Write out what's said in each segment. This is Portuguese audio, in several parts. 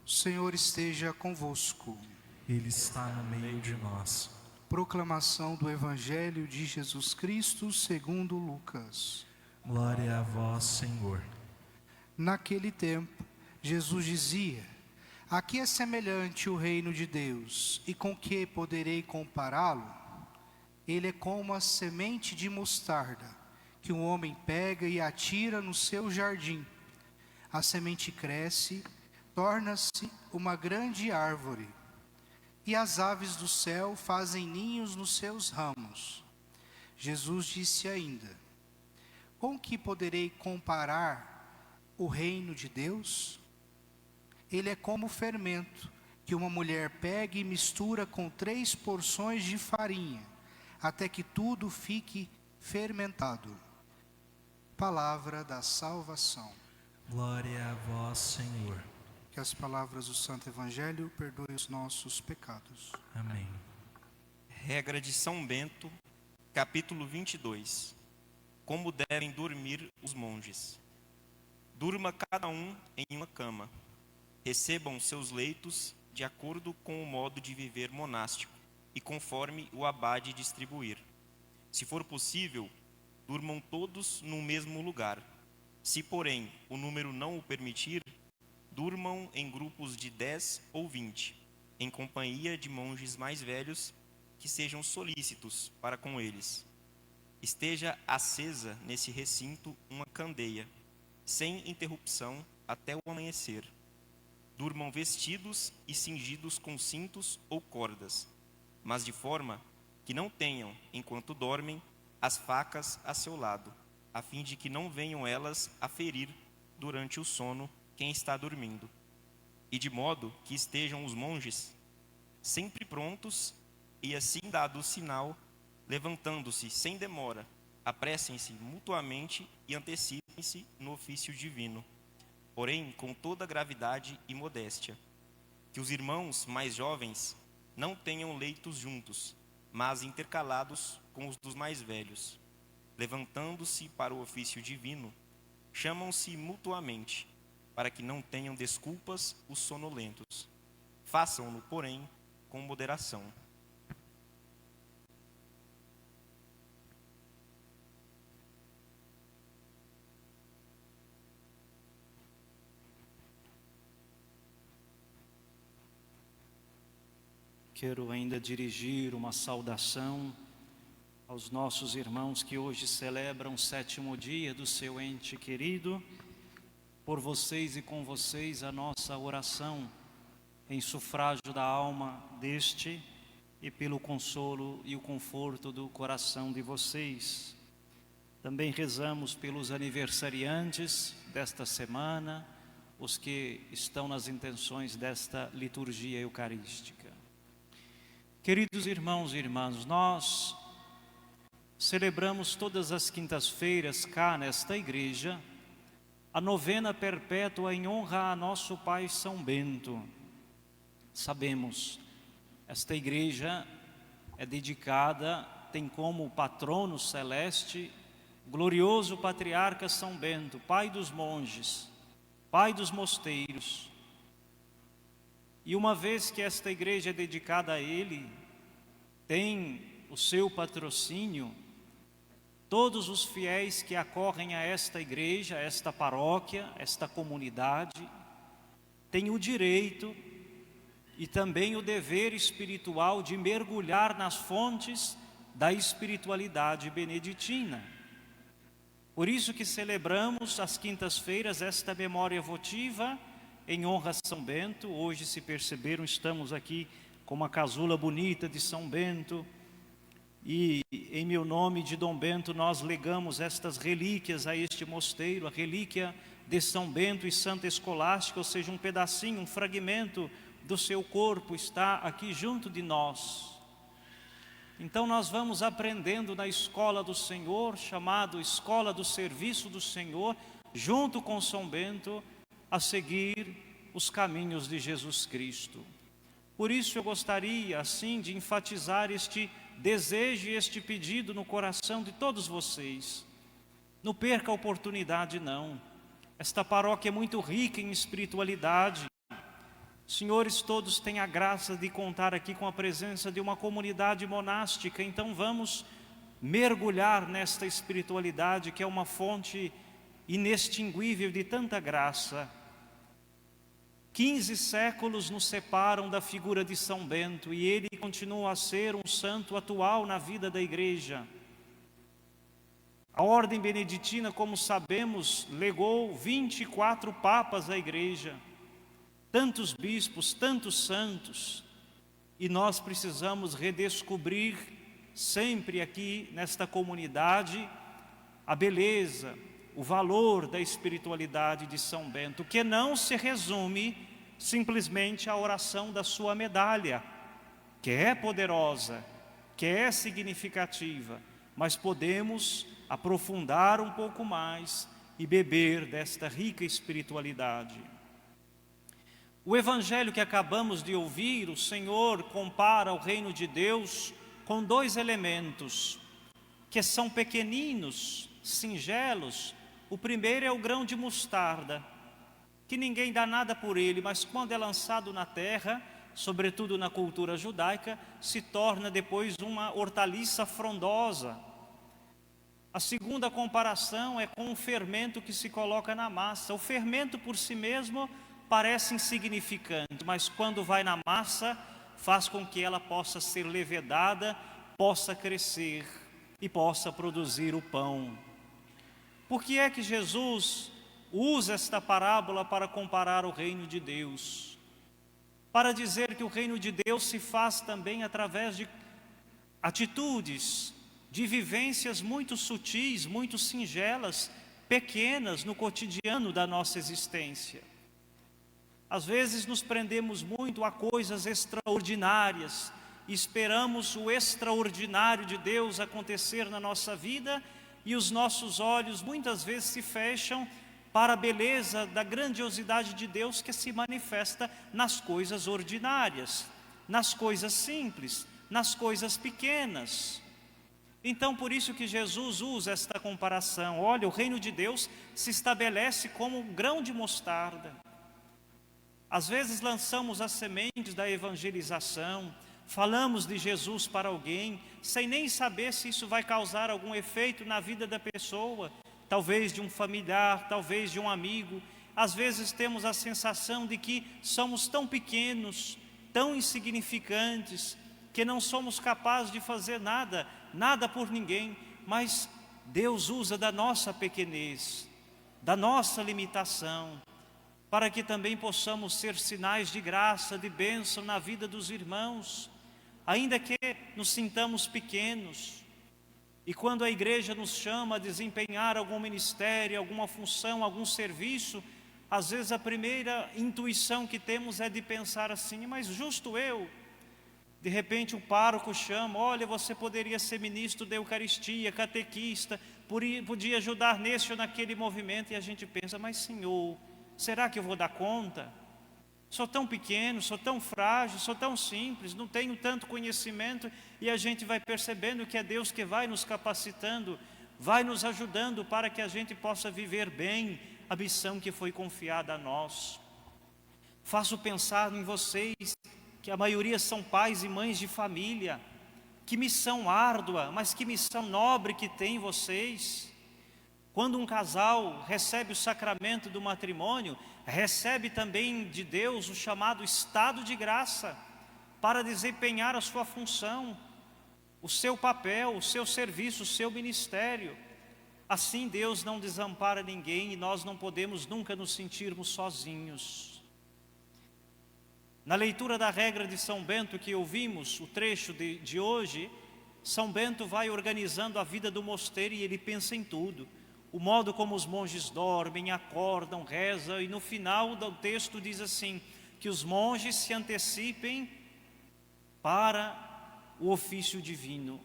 O Senhor esteja convosco. Ele está no meio de nós. Proclamação do Evangelho de Jesus Cristo segundo Lucas. Glória a vós, Senhor. Naquele tempo, Jesus dizia: a que é semelhante o reino de Deus, e com que poderei compará-lo? Ele é como a semente de mostarda, que um homem pega e atira no seu jardim. A semente cresce, torna-se uma grande árvore, e as aves do céu fazem ninhos nos seus ramos. Jesus disse ainda: com que poderei comparar o reino de Deus? Ele é como o fermento, que uma mulher pega e mistura com 3 porções de farinha, até que tudo fique fermentado. Palavra da salvação. Glória a vós, Senhor. Que as palavras do Santo Evangelho perdoem os nossos pecados. Amém. Regra de São Bento, capítulo 22. Como devem dormir os monges. Durma cada um em uma cama. Recebam seus leitos de acordo com o modo de viver monástico e conforme o abade distribuir. Se for possível, durmam todos no mesmo lugar. Se, porém, o número não o permitir, durmam em grupos de 10 ou 20, em companhia de monges mais velhos que sejam solícitos para com eles. Esteja acesa nesse recinto uma candeia, sem interrupção até o amanhecer. Durmam vestidos e cingidos com cintos ou cordas, mas de forma que não tenham, enquanto dormem, as facas a seu lado, a fim de que não venham elas a ferir durante o sono quem está dormindo. E de modo que estejam os monges sempre prontos, e assim dado o sinal, levantando-se sem demora, apressem-se mutuamente e antecipem-se no ofício divino, porém com toda gravidade e modéstia. Que os irmãos mais jovens não tenham leitos juntos, mas intercalados com os dos mais velhos. Levantando-se para o ofício divino, chamam-se mutuamente, para que não tenham desculpas os sonolentos. Façam-no, porém, com moderação. Quero ainda dirigir uma saudação aos nossos irmãos que hoje celebram o 7º dia do seu ente querido. Por vocês e com vocês a nossa oração em sufrágio da alma deste e pelo consolo e o conforto do coração de vocês. Também rezamos pelos aniversariantes desta semana, os que estão nas intenções desta liturgia eucarística. Queridos irmãos e irmãs, nós celebramos todas as quintas-feiras cá nesta igreja a novena perpétua em honra a nosso Pai São Bento. Sabemos, esta igreja é dedicada, tem como patrono celeste, glorioso patriarca São Bento, pai dos monges, pai dos mosteiros. E uma vez que esta igreja é dedicada a ele, tem o seu patrocínio, todos os fiéis que acorrem a esta igreja, a esta paróquia, a esta comunidade, têm o direito e também o dever espiritual de mergulhar nas fontes da espiritualidade beneditina. Por isso que celebramos às quintas-feiras esta memória votiva em honra a São Bento. Hoje, se perceberam, estamos aqui com uma casula bonita de São Bento, e em meu nome de Dom Bento nós legamos estas relíquias a este mosteiro, a relíquia de São Bento e Santa Escolástica, ou seja, um pedacinho, um fragmento do seu corpo está aqui junto de nós. Então nós vamos aprendendo na escola do Senhor, chamado Escola do Serviço do Senhor, junto com São Bento, a seguir os caminhos de Jesus Cristo. Por isso eu gostaria, assim, de enfatizar este desejo e este pedido no coração de todos vocês. Não perca a oportunidade, não. Esta paróquia é muito rica em espiritualidade. Senhores, todos têm a graça de contar aqui com a presença de uma comunidade monástica, então vamos mergulhar nesta espiritualidade que é uma fonte inextinguível de tanta graça. 15 séculos nos separam da figura de São Bento e ele continua a ser um santo atual na vida da igreja. A ordem beneditina, como sabemos, legou 24 papas à igreja, tantos bispos, tantos santos, e nós precisamos redescobrir sempre aqui nesta comunidade a beleza, o valor da espiritualidade de São Bento, que não se resume simplesmente à oração da sua medalha, que é poderosa, que é significativa, mas podemos aprofundar um pouco mais e beber desta rica espiritualidade. O evangelho que acabamos de ouvir, o Senhor compara o reino de Deus com 2 elementos, que são pequeninos, singelos. O primeiro é o grão de mostarda, que ninguém dá nada por ele, mas quando é lançado na terra, sobretudo na cultura judaica, se torna depois uma hortaliça frondosa. A segunda comparação é com o fermento que se coloca na massa. O fermento por si mesmo parece insignificante, mas quando vai na massa, faz com que ela possa ser levedada, possa crescer e possa produzir o pão. Por que é que Jesus usa esta parábola para comparar o reino de Deus? Para dizer que o reino de Deus se faz também através de atitudes, de vivências muito sutis, muito singelas, pequenas no cotidiano da nossa existência. Às vezes nos prendemos muito a coisas extraordinárias, esperamos o extraordinário de Deus acontecer na nossa vida e os nossos olhos muitas vezes se fecham para a beleza da grandiosidade de Deus que se manifesta nas coisas ordinárias, nas coisas simples, nas coisas pequenas. Então, por isso que Jesus usa esta comparação. Olha, o reino de Deus se estabelece como um grão de mostarda. Às vezes lançamos as sementes da evangelização, falamos de Jesus para alguém, sem nem saber se isso vai causar algum efeito na vida da pessoa, talvez de um familiar, talvez de um amigo. Às vezes temos a sensação de que somos tão pequenos, tão insignificantes, que não somos capazes de fazer nada por ninguém, mas Deus usa da nossa pequenez, da nossa limitação, para que também possamos ser sinais de graça, de bênção na vida dos irmãos, ainda que nos sintamos pequenos. E quando a igreja nos chama a desempenhar algum ministério, alguma função, algum serviço, às vezes a primeira intuição que temos é de pensar assim: mas justo eu? De repente o pároco chama: olha, você poderia ser ministro da Eucaristia, catequista, podia ajudar nesse ou naquele movimento. E a gente pensa: mas Senhor, será que eu vou dar conta? Sou tão pequeno, sou tão frágil, sou tão simples, não tenho tanto conhecimento. E a gente vai percebendo que é Deus que vai nos capacitando, vai nos ajudando para que a gente possa viver bem a missão que foi confiada a nós. Faço pensar em vocês, que a maioria são pais e mães de família. Que missão árdua, mas que missão nobre que tem vocês. Quando um casal recebe o sacramento do matrimônio, recebe também de Deus o chamado estado de graça, para desempenhar a sua função, o seu papel, o seu serviço, o seu ministério. Assim Deus não desampara ninguém e nós não podemos nunca nos sentirmos sozinhos. Na leitura da regra de São Bento que ouvimos, o trecho de hoje, São Bento vai organizando a vida do mosteiro e ele pensa em tudo. O modo como os monges dormem, acordam, rezam, e no final do texto diz assim, que os monges se antecipem para o ofício divino.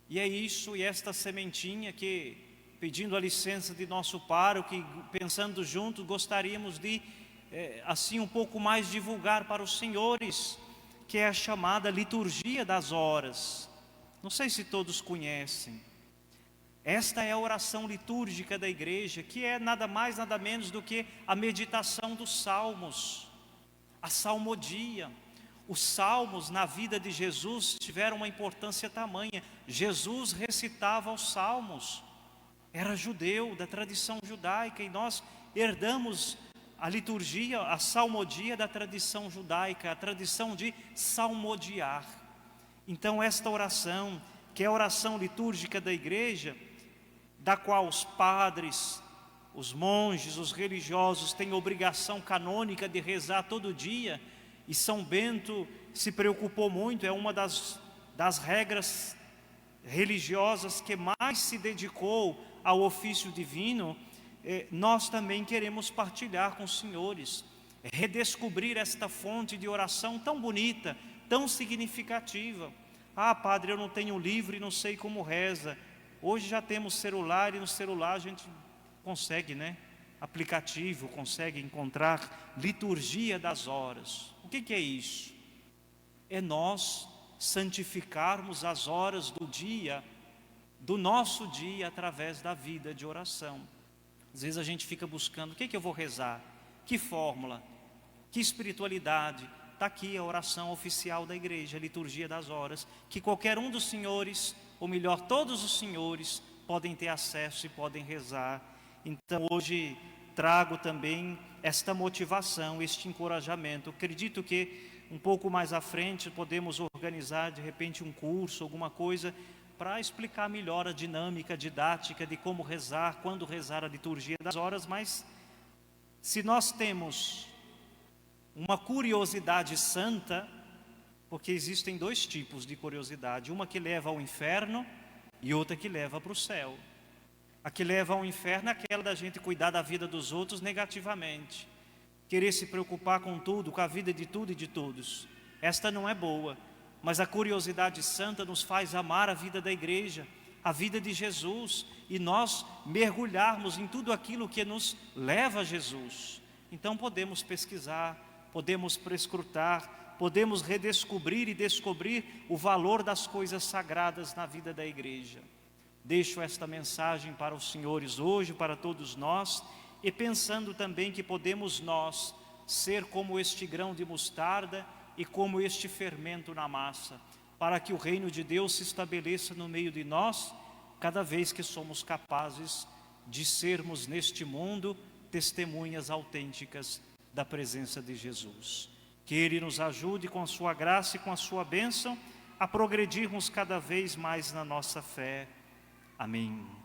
E é isso, e esta sementinha que, pedindo a licença de nosso pároco, que pensando juntos, gostaríamos de, assim um pouco mais divulgar para os senhores, que é a chamada liturgia das horas. Não sei se todos conhecem. Esta é a oração litúrgica da igreja, que é nada mais, nada menos do que a meditação dos salmos, a salmodia. Os salmos na vida de Jesus tiveram uma importância tamanha. Jesus recitava os salmos, era judeu, da tradição judaica, e nós herdamos a liturgia, a salmodia da tradição judaica, a tradição de salmodiar. Então esta oração, que é a oração litúrgica da igreja, da qual os padres, os monges, os religiosos têm obrigação canônica de rezar todo dia, e São Bento se preocupou muito, é uma das regras religiosas que mais se dedicou ao ofício divino. Nós também queremos partilhar com os senhores, redescobrir esta fonte de oração tão bonita, tão significativa. Ah, padre, eu não tenho livro e não sei como reza. Hoje já temos celular, e no celular a gente consegue, aplicativo, consegue encontrar liturgia das horas. O que é isso? É nós santificarmos as horas do dia, do nosso dia, através da vida de oração. Às vezes a gente fica buscando, o que eu vou rezar? Que fórmula? Que espiritualidade? Está aqui a oração oficial da igreja, a liturgia das horas, que qualquer um dos senhores, ou melhor, todos os senhores, podem ter acesso e podem rezar. Então hoje trago também esta motivação, este encorajamento. Acredito que um pouco mais à frente podemos organizar de repente um curso, alguma coisa, para explicar melhor a dinâmica didática de como rezar, quando rezar a liturgia das horas. Mas se nós temos uma curiosidade santa, porque existem dois tipos de curiosidade, uma que leva ao inferno e outra que leva para o céu. A que leva ao inferno é aquela da gente cuidar da vida dos outros negativamente, querer se preocupar com tudo, com a vida de tudo e de todos. Esta não é boa, mas a curiosidade santa nos faz amar a vida da igreja, a vida de Jesus, e nós mergulharmos em tudo aquilo que nos leva a Jesus. Então podemos pesquisar, podemos prescrutar, podemos redescobrir e descobrir o valor das coisas sagradas na vida da igreja. Deixo esta mensagem para os senhores hoje, para todos nós, e pensando também que podemos nós ser como este grão de mostarda e como este fermento na massa, para que o reino de Deus se estabeleça no meio de nós, cada vez que somos capazes de sermos neste mundo testemunhas autênticas da presença de Jesus. Que Ele nos ajude com a sua graça e com a sua bênção a progredirmos cada vez mais na nossa fé. Amém.